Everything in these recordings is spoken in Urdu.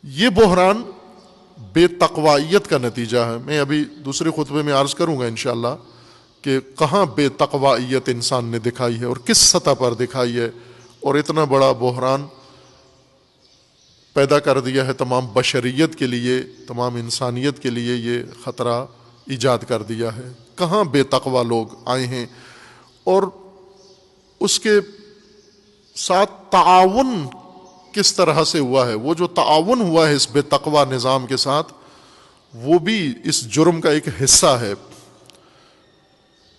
یہ بحران بے تقوائیت کا نتیجہ ہے. میں ابھی دوسرے خطبے میں عرض کروں گا انشاءاللہ کہ کہاں بے تقوائیت انسان نے دکھائی ہے اور کس سطح پر دکھائی ہے، اور اتنا بڑا بحران پیدا کر دیا ہے تمام بشریت کے لیے، تمام انسانیت کے لیے یہ خطرہ ایجاد کر دیا ہے. کہاں بے تقوی لوگ آئے ہیں، اور اس کے ساتھ تعاون کس طرح سے ہوا ہے. وہ جو تعاون ہوا ہے اس بے تقوی نظام کے ساتھ، وہ بھی اس جرم کا ایک حصہ ہے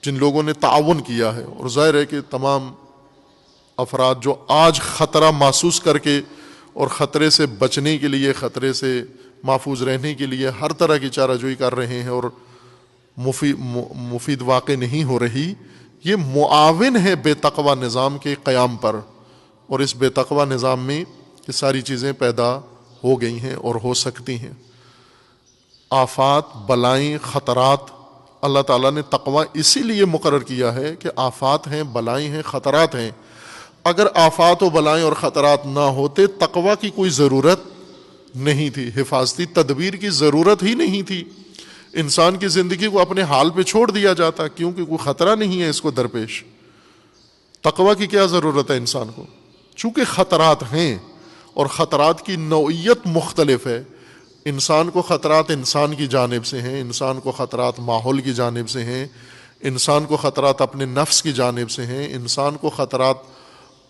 جن لوگوں نے تعاون کیا ہے. اور ظاہر ہے کہ تمام افراد جو آج خطرہ محسوس کر کے اور خطرے سے بچنے کے لیے، خطرے سے محفوظ رہنے کے لیے ہر طرح کی چارہ جوئی کر رہے ہیں اور مفید واقع نہیں ہو رہی، یہ معاون ہے بے تقوی نظام کے قیام پر. اور اس بے تقوی نظام میں یہ ساری چیزیں پیدا ہو گئی ہیں اور ہو سکتی ہیں. آفات، بلائیں، خطرات، اللہ تعالیٰ نے تقوی اسی لیے مقرر کیا ہے کہ آفات ہیں، بلائیں ہیں، خطرات ہیں. اگر آفات و بلائیں اور خطرات نہ ہوتے تقوی کی کوئی ضرورت نہیں تھی، حفاظتی تدبیر کی ضرورت ہی نہیں تھی. انسان کی زندگی کو اپنے حال پہ چھوڑ دیا جاتا کیونکہ کوئی خطرہ نہیں ہے اس کو درپیش. تقوی کی کیا ضرورت ہے انسان کو؟ چونکہ خطرات ہیں اور خطرات کی نوعیت مختلف ہے. انسان کو خطرات انسان کی جانب سے ہیں، انسان کو خطرات ماحول کی جانب سے ہیں، انسان کو خطرات اپنے نفس کی جانب سے ہیں، انسان کو خطرات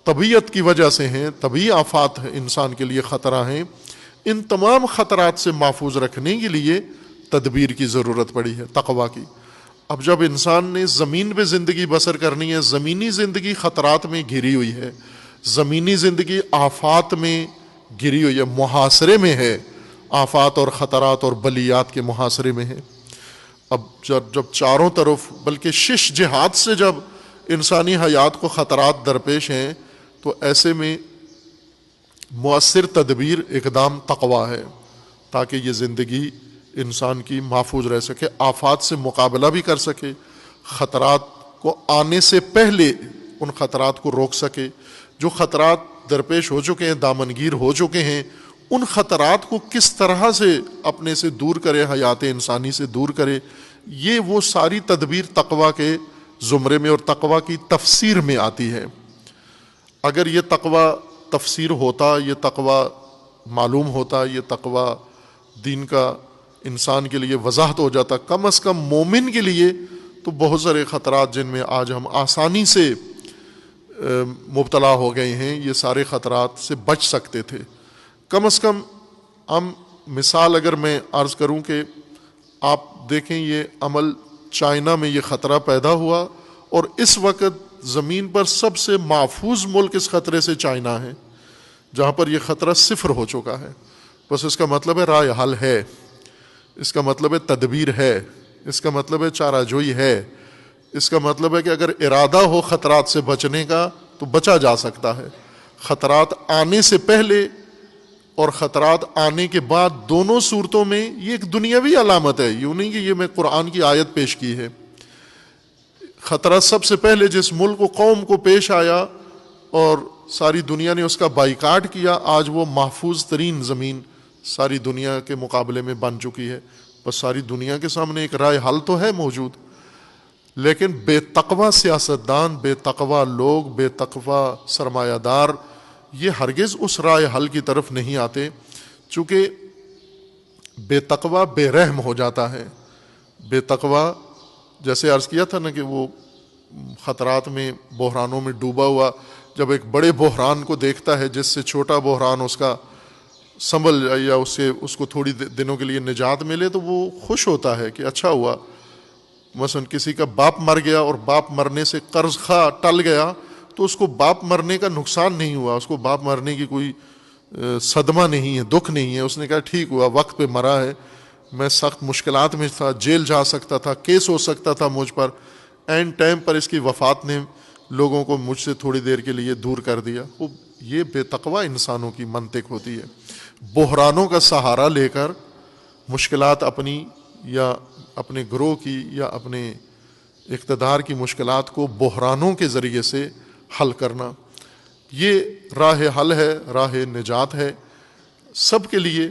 طبیعت کی وجہ سے ہیں، طبعی آفات انسان کے لیے خطرہ ہیں. ان تمام خطرات سے محفوظ رکھنے کے لیے تدبیر کی ضرورت پڑی ہے، تقوی کی. اب جب انسان نے زمین پہ زندگی بسر کرنی ہے، زمینی زندگی خطرات میں گھری ہوئی ہے، زمینی زندگی آفات میں گھری ہوئی ہے، محاصرے میں ہے، آفات اور خطرات اور بلیات کے محاصرے میں ہے. اب جب چاروں طرف بلکہ شش جہات سے جب انسانی حیات کو خطرات درپیش ہیں، تو ایسے میں مؤثر تدبیر اقدام تقوی ہے تاکہ یہ زندگی انسان کی محفوظ رہ سکے، آفات سے مقابلہ بھی کر سکے، خطرات کو آنے سے پہلے ان خطرات کو روک سکے. جو خطرات درپیش ہو چکے ہیں، دامنگیر ہو چکے ہیں، ان خطرات کو کس طرح سے اپنے سے دور کرے، حیات انسانی سے دور کرے. یہ وہ ساری تدبیر تقوی کے زمرے میں اور تقوی کی تفسیر میں آتی ہے. اگر یہ تقوی تفسیر ہوتا، یہ تقوی معلوم ہوتا، یہ تقوی دین کا انسان کے لیے وضاحت ہو جاتا، کم از کم مومن کے لیے، تو بہت سارے خطرات جن میں آج ہم آسانی سے مبتلا ہو گئے ہیں، یہ سارے خطرات سے بچ سکتے تھے. کم از کم ہم مثال اگر میں عرض کروں کہ آپ دیکھیں یہ عمل چائنا میں یہ خطرہ پیدا ہوا، اور اس وقت زمین پر سب سے محفوظ ملک اس خطرے سے چائنا ہے، جہاں پر یہ خطرہ صفر ہو چکا ہے. بس اس کا مطلب ہے رائے حل ہے، اس کا مطلب ہے تدبیر ہے، اس کا مطلب ہے چارہ جوئی ہے، اس کا مطلب ہے کہ اگر ارادہ ہو خطرات سے بچنے کا تو بچا جا سکتا ہے. خطرات آنے سے پہلے اور خطرات آنے کے بعد دونوں صورتوں میں یہ ایک دنیاوی علامت ہے، یوں نہیں کہ یہ میں قرآن کی آیت پیش کی ہے. خطرہ سب سے پہلے جس ملک و قوم کو پیش آیا اور ساری دنیا نے اس کا بائیکاٹ کیا، آج وہ محفوظ ترین زمین ساری دنیا کے مقابلے میں بن چکی ہے. بس ساری دنیا کے سامنے ایک رائے حل تو ہے موجود، لیکن بے تقوی سیاستدان، بے تقوی لوگ، بے تقوی سرمایہ دار یہ ہرگز اس رائے حل کی طرف نہیں آتے، چونکہ بے تقوی بے رحم ہو جاتا ہے. بے تقوی جیسے عرض کیا تھا نا کہ وہ خطرات میں، بحرانوں میں ڈوبا ہوا جب ایک بڑے بحران کو دیکھتا ہے جس سے چھوٹا بحران اس کا سنبھل جائے یا اس کو تھوڑی دنوں کے لیے نجات ملے، تو وہ خوش ہوتا ہے کہ اچھا ہوا. مثلا کسی کا باپ مر گیا اور باپ مرنے سے قرض خواہ ٹل گیا، تو اس کو باپ مرنے کا نقصان نہیں ہوا، اس کو باپ مرنے کی کوئی صدمہ نہیں ہے، دکھ نہیں ہے. اس نے کہا ٹھیک ہوا، وقت پہ مرا ہے، میں سخت مشکلات میں تھا، جیل جا سکتا تھا، کیس ہو سکتا تھا مجھ پر، اینڈ ٹائم پر اس کی وفات نے لوگوں کو مجھ سے تھوڑی دیر کے لیے دور کر دیا. یہ بے تقوی انسانوں کی منطق ہوتی ہے. بحرانوں کا سہارا لے کر مشکلات اپنی یا اپنے گروہ کی یا اپنے اقتدار کی مشکلات کو بحرانوں کے ذریعے سے حل کرنا، یہ راہ حل ہے، راہ نجات ہے سب کے لیے.